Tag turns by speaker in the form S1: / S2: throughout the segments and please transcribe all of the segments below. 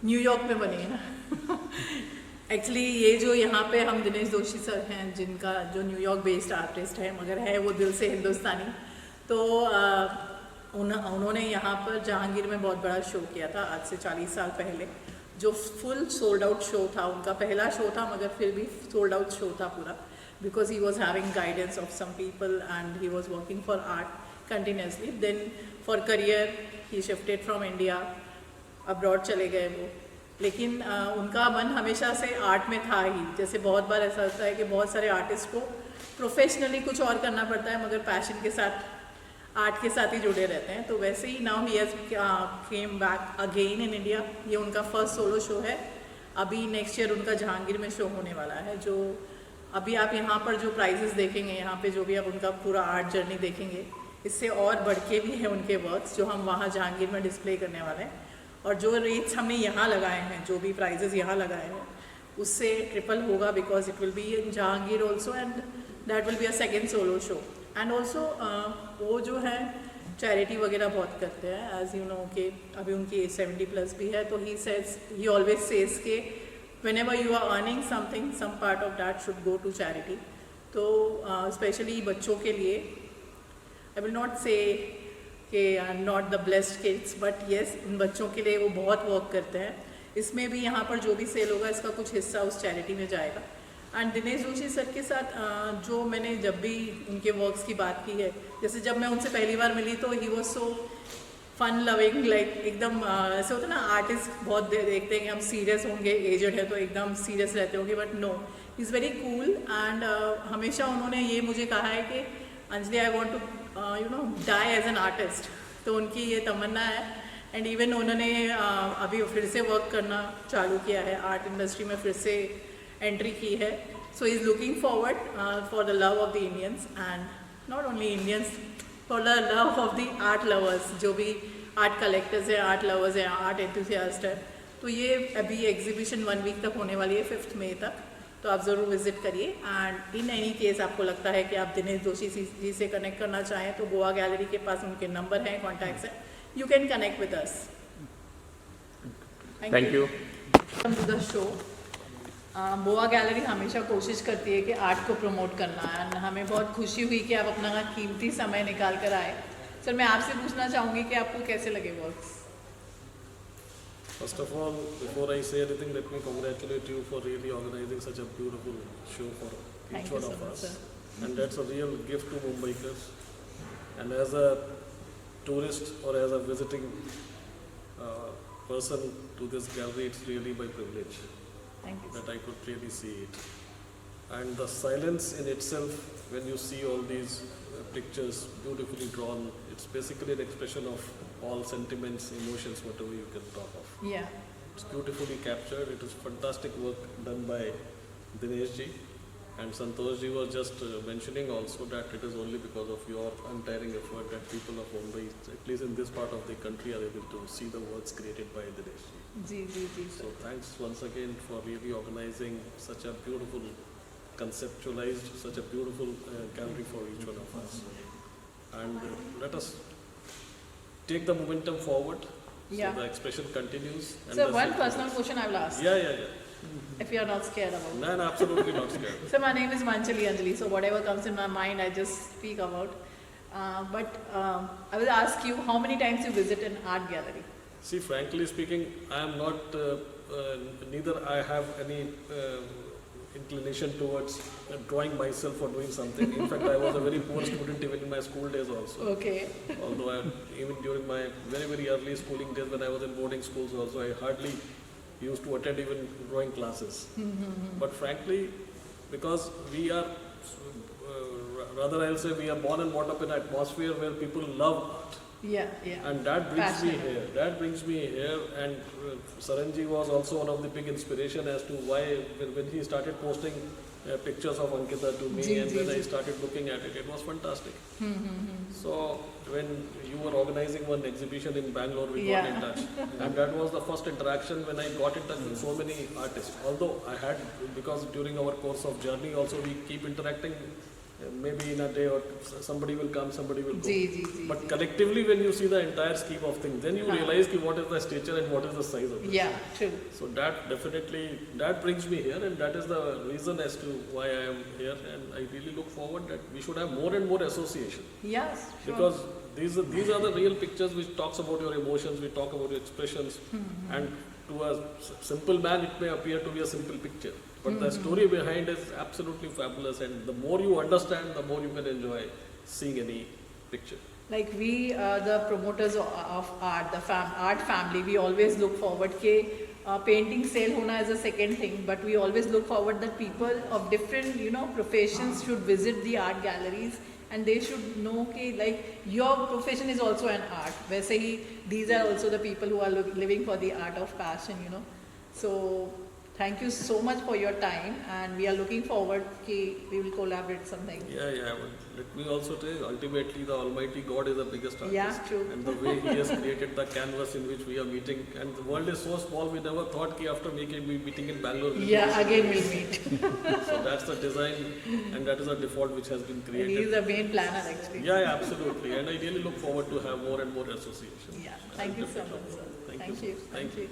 S1: New York में बनी है ना। एक्चुअली ये जो यहाँ पे हम दिनेश जोशी सर हैं, जिनका जो न्यूयॉर्क बेस्ड आर्टिस्ट है मगर है वो दिल से हिंदुस्तानी, तो उन्होंने यहाँ पर जहांगीर में बहुत बड़ा शो किया था आज से 40 साल पहले, जो फुल सोल्ड आउट शो था। उनका पहला शो था मगर फिर भी सोल्ड आउट शो था पूरा, because he was having guidance of some people and he was working for art continuously. Then for career he shifted from India, abroad चले गए वो, लेकिन उनका मन हमेशा से आर्ट में था ही। जैसे बहुत बार ऐसा होता है कि बहुत सारे आर्टिस्ट को प्रोफेशनली कुछ और करना पड़ता है मगर पैशन के साथ, आर्ट के साथ ही जुड़े रहते हैं। तो वैसे ही now he has came back again in India. ये उनका फर्स्ट सोलो शो है। अभी नेक्स्ट ईयर उनका जहांगीर में शो होने वाला है, जो अभी आप यहाँ पर जो प्राइजेस देखेंगे, यहाँ पे जो भी आप उनका पूरा आर्ट जर्नी देखेंगे, इससे और बढ़ के भी है उनके वर्क्स जो हम वहाँ जहांगीर में डिस्प्ले करने वाले हैं। और जो रेट्स हमने यहाँ लगाए हैं, जो भी प्राइजेस यहाँ लगाए हैं, उससे ट्रिपल होगा, because it will be in Jahangir also and that will be a second solo show. And also वो जो है चैरिटी वगैरह बहुत करते हैं, एज यू नो कि अभी उनकी 70+ भी है। तो ही ऑलवेज सेज के whenever you are earning something, some part of that should go to charity. तो स्पेशली बच्चों के लिए, I will not say कि not the blessed kids, but yes, इन बच्चों के लिए वो बहुत वर्क करते हैं। इसमें भी यहाँ पर जो भी सेल होगा इसका कुछ हिस्सा उस चैरिटी में जाएगा। एंड दिनेश जोशी सर के साथ जो मैंने जब भी उनके वर्क्स की बात की है, जैसे जब मैं उनसे पहली बार मिली तो he was so fun loving, like एकदम ऐसे होता है ना, आर्टिस्ट बहुत देखते हैं कि हम सीरियस होंगे, एजेड है तो एकदम सीरियस रहते होंगे, but no, is very cool. And हमेशा उन्होंने ये मुझे कहा है कि Anjali, I want to you know die as an artist. तो उनकी ये तमन्ना है। एंड इवन उन्होंने अभी फिर से वर्क करना चालू किया है, आर्ट इंडस्ट्री में फिर से एंट्री की है। So is looking forward for the love of the Indians, and not only Indians, for the love of the art lovers, जो भी आर्ट कलेक्टर्स हैं, आर्ट लवर्स हैं, आर्ट एंथुसियास्ट है। तो ये अभी एग्जीबिशन 1 वीक तक होने वाली है, 5 मई तक, तो आप ज़रूर विजिट करिए। एंड इन एनी केस आपको लगता है कि आप दिनेश जोशी जी से कनेक्ट करना चाहें तो गोवा गैलरी के पास उनके नंबर हैं, कॉन्टैक्ट्स हैं, you can connect with us.
S2: Thank you.
S1: Come to the show. Goa gallery हमेशा कोशिश करती है कि आर्ट को प्रमोट करना है, एंड हमें बहुत खुशी हुई कि आप अपना कीमती समय निकाल कर आए। सर, मैं आपसे पूछना चाहूँगी कि आपको कैसे लगे works?
S3: First of all, before I say anything, let me congratulate you for really organizing such a beautiful show for each one of us. And that's a real gift to Mumbaikars. And as a tourist or as a visiting person to this gallery, it's really my privilege that I could really see it. And the silence in itself, when you see all these pictures beautifully drawn, it's basically an expression of all sentiments, emotions, whatever you can talk of.
S1: Yeah.
S3: It's beautifully captured. It is fantastic work done by Dinesh ji. And Santosh ji was just mentioning also that it is only because of your untiring effort that people of Mumbai, at least in this part of the country, are able to see the works created by Dinesh ji.
S1: जी।
S3: So thanks once again for really organizing such a beautiful, conceptualized, such a beautiful gallery for each one of us. And let us take the momentum forward.
S1: Yeah.
S3: So the expression continues. And
S1: Sir,
S3: the
S1: one personal question I will ask.
S3: Yeah.
S1: If you are not scared about it.
S3: No, absolutely not scared.
S1: So my name is Manchali Anjali, so whatever comes in my mind, I just speak about. But I will ask you, how many times you visit an art gallery?
S3: See, frankly speaking, I am not, neither I have any inclination towards drawing myself or doing something. In fact, I was a very poor student even in my school days also.
S1: Okay.
S3: Although even during my very, very early schooling days when I was in boarding schools also, I hardly used to attend even drawing classes. But frankly, because we are, rather I'll say we are born and brought up in an atmosphere where people love art.
S1: Yeah.
S3: And that brings me here. And Saranji was also one of the big inspiration as to why when he started posting pictures of Ankita to me, when I started looking at it, it was fantastic. So when you were organizing one exhibition in Bangalore, we got in touch. And that was the first interaction when I got in touch with so many artists. Although I had, because during our course of journey also we keep interacting maybe in a day or somebody will come, somebody will go.
S1: जी जी जी
S3: But collectively, when you see the entire scheme of things, then you
S1: हाँ.
S3: realize ki what is the stature and what is the size of it.
S1: yeah true
S3: So that definitely, that brings me here, and that is the reason as to why I am here. And I really look forward that we should have more and more association,
S1: yes sure.
S3: because these are the real pictures which talks about your emotions, we talk about your expressions, and to a simple man it may appear to be a simple picture, but the story behind is absolutely fabulous, and the more you understand, the more you can enjoy seeing any picture.
S1: Like we, the promoters of art, the art family, we always look forward ke painting sale hona is a second thing, but we always look forward that people of different, you know, professions should visit the art galleries, and they should know ke like your profession is also an art. वैसे ही these are also the people who are living for the art of passion, you know. So thank you so much for your time, and we are looking forward कि we will collaborate something.
S3: Yeah, but let me also tell you, ultimately the Almighty God is the biggest artist.
S1: Yeah, true.
S3: And the way He has created the canvas in which we are meeting, and the world is so small, we never thought that after meeting in Bangalore.
S1: Yeah, again we'll meet.
S3: So that's the design, and that is the default which has been
S1: He
S3: created.
S1: is the main planner actually.
S3: Yeah, absolutely. And I really look forward to have more and more association.
S1: Yeah, thank you so much, sir. Thank you.
S3: Thank you.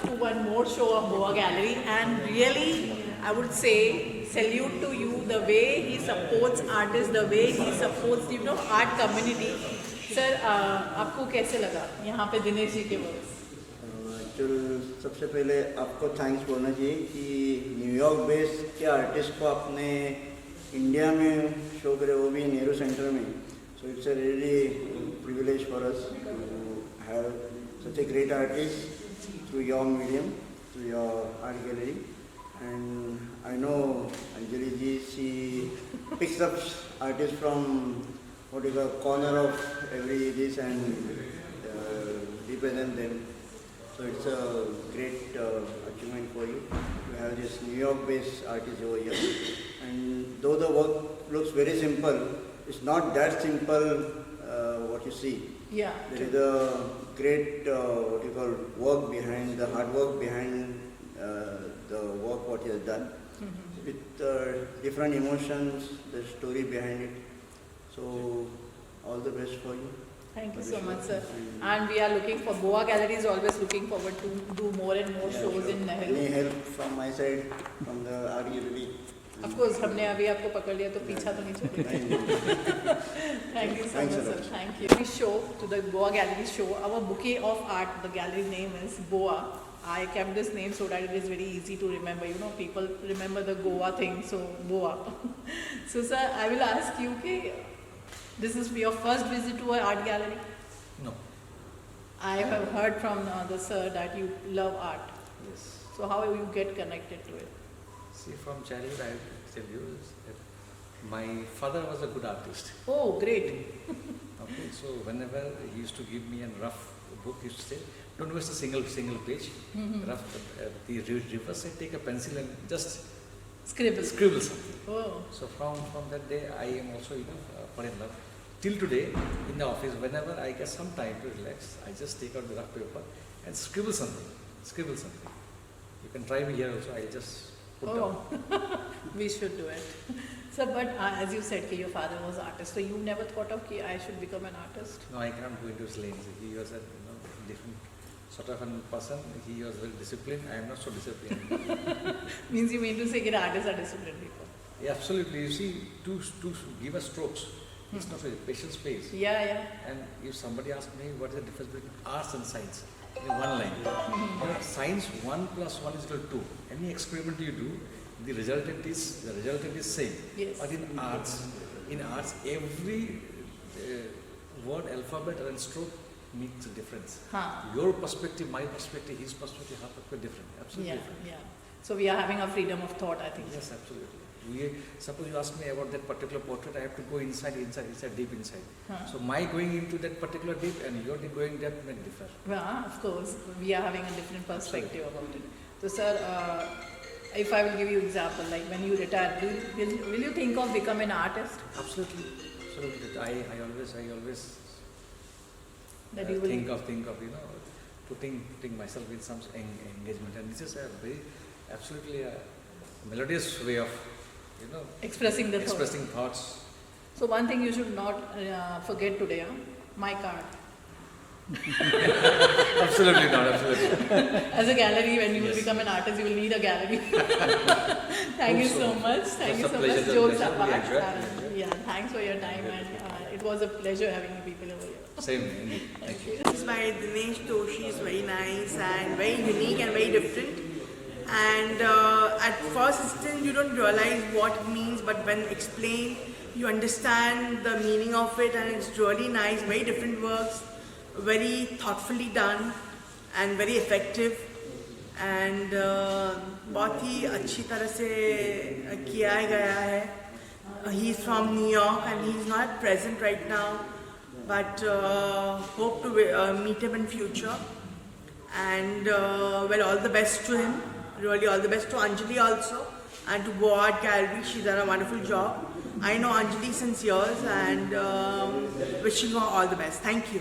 S1: To one more show of Boa Gallery, and really, I would say, salute to you the way he supports artists, the way he supports, you know, art community. Sir, आपको कैसे लगा यहाँ पे दिनेश जी के works?
S2: Actual सबसे पहले आपको thanks बोलना चाहिए कि न्यूयॉर्क बेस्ड के आर्टिस्ट को आपने इंडिया में शो करे, वो भी नेहरू सेंटर में. So it's a really privilege for us to have such a great artist through your medium, through your art gallery. And I know Anjali ji, she picks up artists from what is the corner of every this and represent them. So it's a great achievement for you to have this New York-based artist over here. And though the work looks very simple, it's not that simple what you see.
S1: Yeah.
S2: There is a great what you call work behind, the hard work behind the work what he has done, with different emotions, the story behind it. So all the best for you.
S1: Thank you so much, sir. And we are looking for Boa Gallery is always looking forward to do more and more
S2: Yeah,
S1: shows
S2: sure.
S1: in Nehru.
S2: Any help from my side, from the art gallery?
S1: Of course, हमने अभी आपको पकड़ लिया तो पीछा तो नहीं छोड़ेगा. Thank you so
S2: Thanks
S1: much,
S2: a
S1: sir.
S2: lot.
S1: Thank you. We show to the Boa Gallery show our bouquet of art. The gallery name is Boa. I kept this name so that it is very easy to remember. You know, people remember the Goa thing, so Boa. So, sir, I will ask you, okay, this is your first visit to an art gallery.
S4: No.
S1: I have heard from the sir that you love art.
S4: Yes.
S1: So, how you get connected to it?
S4: See, from childhood, I tell you, that my father was a good artist.
S1: Oh, great.
S4: Okay, so whenever he used to give me a rough book, he used to say, don't waste a single page. Rough, the reverse side, take a pencil and just
S1: Scribble.
S4: scribble something.
S1: Oh.
S4: So from that day, I am also, fall in love. Till today, in the office, whenever I get some time to relax, I just take out the rough paper and scribble something. You can try me here also, I'll just put down.
S1: We should do it. So, but as you said, your father was an artist, so you never thought of I should become an artist?
S4: No, I cannot go into his lanes. He was a different sort of a person. He was very disciplined. I am not so disciplined.
S1: Means you mean to say that artists are disciplined people?
S4: Yeah, absolutely. You see, to give us strokes, it's not a patient space.
S1: Yeah.
S4: And if somebody asks me what is the difference between arts and science, in one line. Science 1 + 1 = 2. Any experiment you do, the resultant is same.
S1: Yes.
S4: But in arts, every word, alphabet and stroke makes a difference. Your perspective, my perspective, his perspective, her perspective different. Absolutely different.
S1: Yeah. So we are having a freedom of thought, I think.
S4: Yes, absolutely. Suppose you ask me about that particular portrait, I have to go inside, deep inside. So my going into that particular deep and your going depth may differ.
S1: Yeah, of course. We are having a different perspective about it. So, sir, if I will give you example, like when you retire, will you think of becoming an artist?
S4: Absolutely. I always
S1: That you will
S4: think of putting myself in some engagement, and this is a very absolutely a melodious way of you know,
S1: Expressing the thought.
S4: expressing thoughts.
S1: So one thing you should not forget today, my card.
S4: Absolutely not, absolutely.
S1: As a gallery, when you will
S4: Yes.
S1: become an artist, you will need a gallery. Thank you
S4: Hope
S1: so
S4: so.
S1: much. Thank
S4: It's
S1: you
S4: a
S1: so
S4: pleasure,
S1: much,
S4: it's a
S1: jokes
S4: pleasure. We
S1: apart.
S4: enjoyed.
S1: Yeah, thanks for your time, and it was a pleasure having you people over here.
S4: Same, indeed. Thank you.
S5: It's by Dinesh Doshi. Is very nice and very unique and very different. And at first instance, you don't realize what it means, but when explained, you understand the meaning of it, and it's really nice. Very different works, very thoughtfully done, and very effective. And बहुत ही अच्छी तरह से किया गया है. He's from New York and he's not present right now, but hope to meet him in future. And well, all the best to him. Really, all the best to Anjali also, and to Bo Art Gallery. She's done a wonderful job. I know Anjali since years, and wishing her all the best. Thank you.